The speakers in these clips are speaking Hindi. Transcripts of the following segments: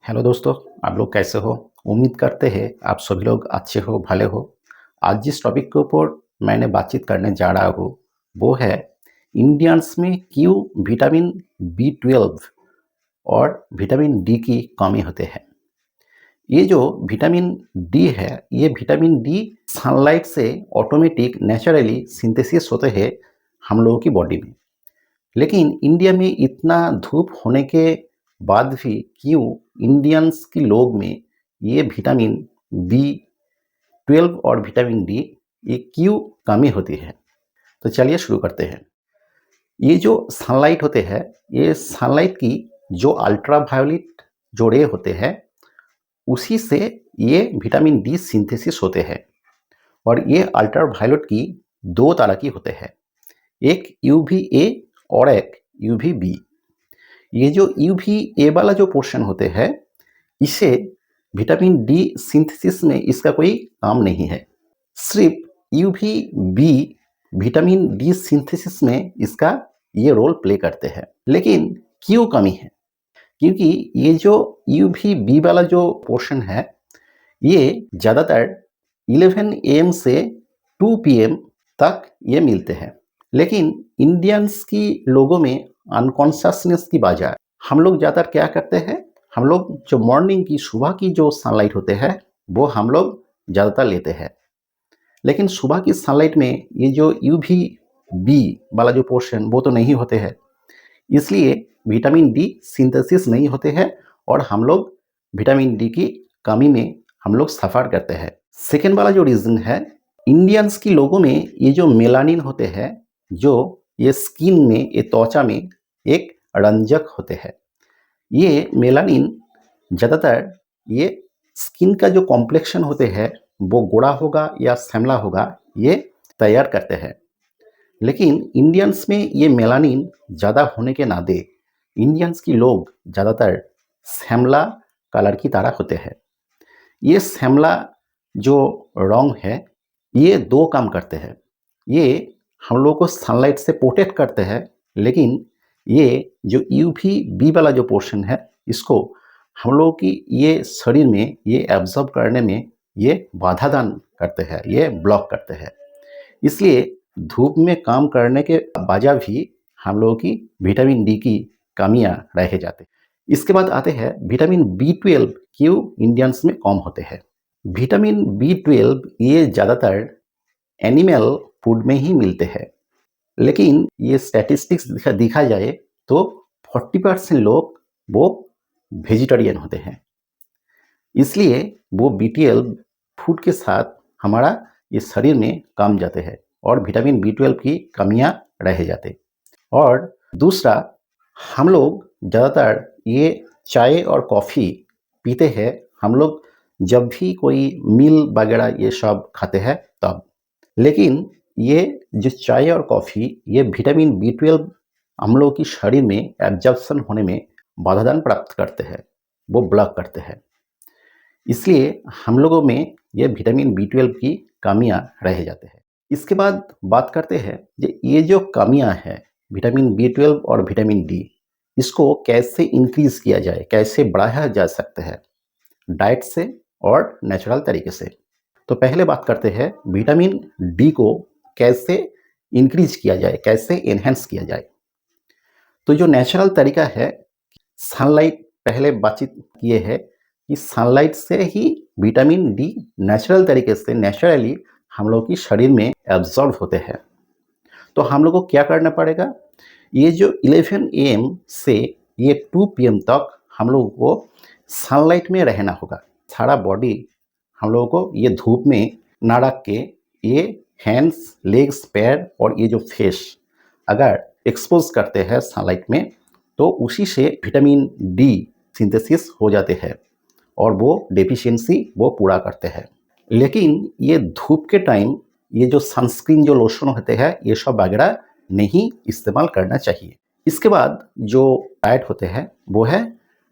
हेलो दोस्तों, आप लोग कैसे हो? उम्मीद करते हैं आप सभी लोग अच्छे हो, भले हो। आज जिस टॉपिक के ऊपर मैंने बातचीत करने जा रहा हूँ, वो है इंडियंस में क्यों विटामिन बी 12 और विटामिन डी की कमी होते हैं। ये जो विटामिन डी है, ये विटामिन डी सनलाइट से ऑटोमेटिक नेचुरली सिंथेसिस होते हैं हम लोगों की बॉडी में। लेकिन इंडिया में इतना धूप होने के बाद भी क्यों इंडियंस के लोग में ये विटामिन बी 12 और विटामिन डी ये क्यों कमी होती है। तो चलिए शुरू करते हैं। ये जो सनलाइट होते हैं, ये सनलाइट की जो अल्ट्रावायोलेट जो रे होते हैं, उसी से ये विटामिन डी सिंथेसिस होते हैं। और ये अल्ट्रावायोलेट की दो तरह की होते हैं, एक यूवी ए और एक यूवी बी। ये जो यूवी ए वाला जो पोर्शन होते हैं, इसे विटामिन डी सिंथेसिस में इसका कोई काम नहीं है। सिर्फ UV B vitamin D synthesis में इसका ये रोल प्ले करते हैं। लेकिन क्यों कमी है? क्योंकि ये जो यूवी बी वाला जो पोर्शन है, ये ज़्यादातर 11 AM से 2 PM तक ये मिलते हैं। लेकिन इंडियंस की लोगों में अनकॉन्शियसनेस की वजह हम लोग ज़्यादातर क्या करते हैं, हम लोग जो मॉर्निंग की सुबह की जो सनलाइट होते हैं, वो हम लोग ज़्यादातर लेते हैं। लेकिन सुबह की सनलाइट में ये जो यूवी बी वाला जो पोर्शन वो तो नहीं होते हैं, इसलिए विटामिन डी सिंथेसिस नहीं होते हैं और हम लोग विटामिन डी की कमी में हम लोग सफ़र करते हैं। सेकेंड वाला जो रीज़न है, इंडियंस की लोगों में ये जो मेलानिन होते हैं, जो ये स्किन में, ये त्वचा में एक रंजक होते हैं। ये मेलानिन ज़्यादातर ये स्किन का जो कॉम्प्लेक्शन होते हैं, वो गोरा होगा या श्यामला होगा, ये तैयार करते हैं। लेकिन इंडियंस में ये मेलानिन ज़्यादा होने के नाते इंडियंस की लोग ज़्यादातर श्यामला कलर की तरह होते हैं। ये श्यामला जो रंग है, ये दो काम करते हैं। ये हम लोग को सनलाइट से प्रोटेक्ट करते हैं, लेकिन ये जो यूवी बी वाला जो पोर्शन है, इसको हम लोगों की ये शरीर में ये एब्जॉर्ब करने में ये बाधा दान करते हैं, ये ब्लॉक करते हैं। इसलिए धूप में काम करने के वजह भी हम लोगों की विटामिन डी की कमियां रह जाते। इसके बाद आते हैं विटामिन बी 12 क्यों इंडियंस में कम होते हैं। विटामिन बी 12 ये ज़्यादातर एनिमल फूड में ही मिलते हैं। लेकिन ये स्टैटिस्टिक्स देखा जाए तो 40% लोग वो वेजिटेरियन होते हैं। इसलिए वो बी 12 फूड के साथ हमारा ये शरीर में कम जाते हैं और विटामिन बी 12 की कमियां रह जाते। और दूसरा, हम लोग ज़्यादातर ये चाय और कॉफ़ी पीते हैं, हम लोग जब भी कोई मील वगैरह ये सब खाते हैं तब। लेकिन ये जो चाय और कॉफ़ी ये विटामिन बी 12 हम लोग की शरीर में एब्जॉर्प्शन होने में बाधादान प्राप्त करते हैं, वो ब्लॉक करते हैं। इसलिए हम लोगों में ये विटामिन बी 12 की कमियां रह जाते हैं। इसके बाद बात करते हैं ये जो कमियां हैं विटामिन बी 12 और विटामिन डी, इसको कैसे इंक्रीज किया जाए, कैसे बढ़ाया जा सकता है डाइट से और नेचुरल तरीके से। तो पहले बात करते हैं विटामिन डी को कैसे इंक्रीज किया जाए, कैसे एनहेंस किया जाए। तो जो नेचुरल तरीका है, सनलाइट पहले बातचीत किए हैं कि सनलाइट से ही विटामिन डी नेचुरल तरीके से नेचुरली हम लोग की शरीर में एब्जॉर्ब होते हैं। तो हम लोग को क्या करना पड़ेगा, ये जो 11 AM से ये 2 PM तक हम लोगों को सनलाइट में रहना होगा। सारा बॉडी हम लोगों को ये धूप में ना रख के, ये हैंड्स, लेग्स, पैर और ये जो फेस अगर एक्सपोज करते हैं सनलाइट में, तो उसी से विटामिन डी सिंथेसिस हो जाते हैं और वो डेफिशिएंसी वो पूरा करते हैं। लेकिन ये धूप के टाइम ये जो सनस्क्रीन जो लोशन होते हैं, ये सब वगैरह नहीं इस्तेमाल करना चाहिए। इसके बाद जो डाइट होते हैं वो है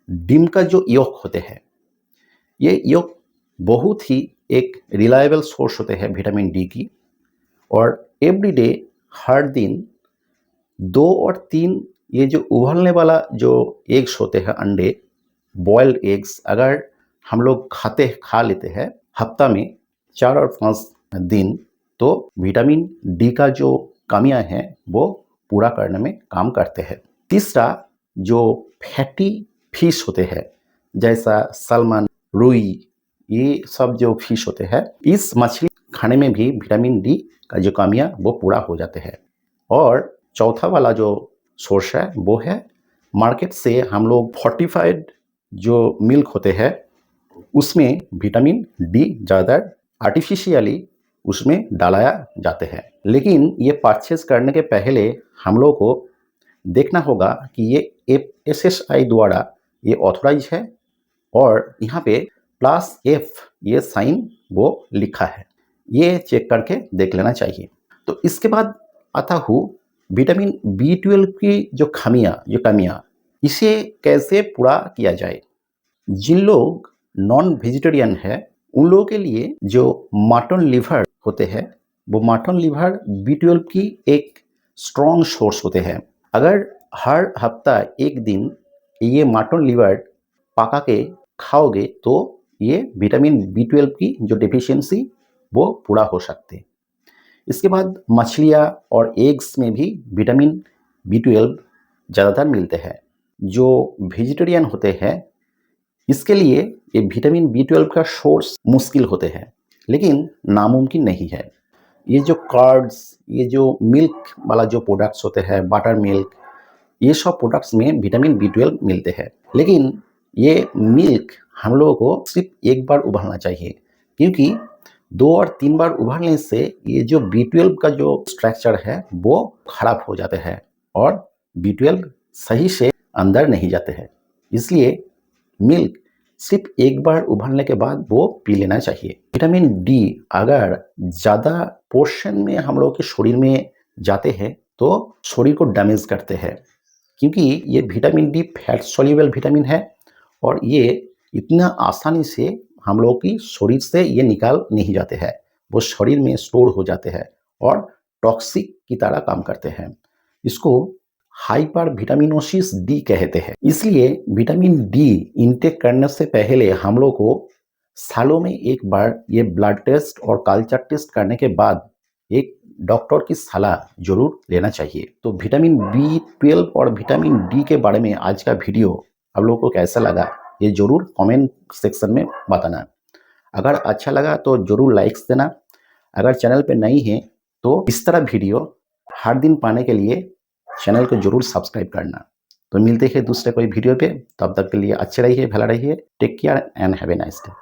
डिम का जो योक होते हैं। ये योक बहुत ही एक रिलायबल सोर्स होते हैं विटामिन डी की। और एवरीडे, हर दिन 2 और 3 ये जो उबलने वाला जो एग्स होते हैं, अंडे, बॉयल्ड एग्स अगर हम लोग खा लेते हैं हफ्ता में 4 और 5 दिन, तो विटामिन डी का जो कमियां हैं वो पूरा करने में काम करते हैं। तीसरा, जो फैटी फिश होते हैं जैसा सैल्मन, रुई, ये सब जो फिश होते हैं, इस मछली खाने में भी विटामिन डी का जो कमियां वो पूरा हो जाते हैं। और चौथा वाला जो सोर्स है वो है मार्केट से हम लोग फोर्टिफाइड जो मिल्क होते हैं उसमें विटामिन डी ज़्यादा आर्टिफिशियली उसमें डालाया जाते हैं। लेकिन ये परचेज करने के पहले हम लोग को देखना होगा कि ये एफएसएसआई द्वारा ये ऑथराइज है और यहाँ पे +F ये साइन वो लिखा है, ये चेक करके देख लेना चाहिए। तो इसके बाद आता हूँ विटामिन B12 की जो कमियाँ इसे कैसे पूरा किया जाए। जिन लोग नॉन वेजिटेरियन है उन लोगों के लिए जो मटन लिवर होते हैं वो मटन लिवर B12 की एक स्ट्रॉन्ग सोर्स होते हैं। अगर हर हफ्ता एक दिन ये मटन लिवर पका के खाओगे तो ये विटामिन B12 की जो डेफिशिएंसी वो पूरा हो सकते हैं। इसके बाद मछलियाँ और एग्स में भी विटामिन B12 ज़्यादातर मिलते हैं। जो वेजिटेरियन होते हैं इसके लिए ये विटामिन B12 का सोर्स मुश्किल होते हैं, लेकिन नामुमकिन नहीं है। ये जो कर्ड्स, ये जो मिल्क वाला जो प्रोडक्ट्स होते हैं, बटर मिल्क, ये सब प्रोडक्ट्स में विटामिन B12 मिलते हैं। लेकिन ये मिल्क हम लोगों को सिर्फ एक बार उबालना चाहिए, क्योंकि 2 और 3 बार उबालने से ये जो B12 का जो स्ट्रक्चर है वो खराब हो जाते हैं और B12 सही से अंदर नहीं जाते हैं। इसलिए मिल्क सिर्फ एक बार उबालने के बाद वो पी लेना चाहिए। विटामिन डी अगर ज़्यादा पोर्शन में हम लोग के शरीर में जाते हैं तो शरीर को डैमेज करते हैं, क्योंकि ये vitamin D fat soluble vitamin है और ये इतना आसानी से हम लोग की शरीर से ये निकाल नहीं जाते हैं, वो शरीर में स्टोर हो जाते हैं और टॉक्सिक की तरह काम करते हैं। इसको हाइपर विटामिनोसिस डी कहते हैं। इसलिए विटामिन डी इनटेक करने से पहले हम लोग को सालों में एक बार ये ब्लड टेस्ट और कल्चर टेस्ट करने के बाद एक डॉक्टर की सलाह जरूर लेना चाहिए। तो विटामिन B12 और विटामिन डी के बारे में आज का वीडियो आप लोगों को कैसा लगा ये जरूर कमेंट सेक्शन में बताना। अगर अच्छा लगा तो जरूर लाइक्स देना। अगर चैनल पे नई है तो इस तरह वीडियो हर दिन पाने के लिए चैनल को जरूर सब्सक्राइब करना। तो मिलते हैं दूसरे कोई वीडियो पे, तब तक के लिए अच्छे रहिए, भला रहिए। Take care and have a nice day.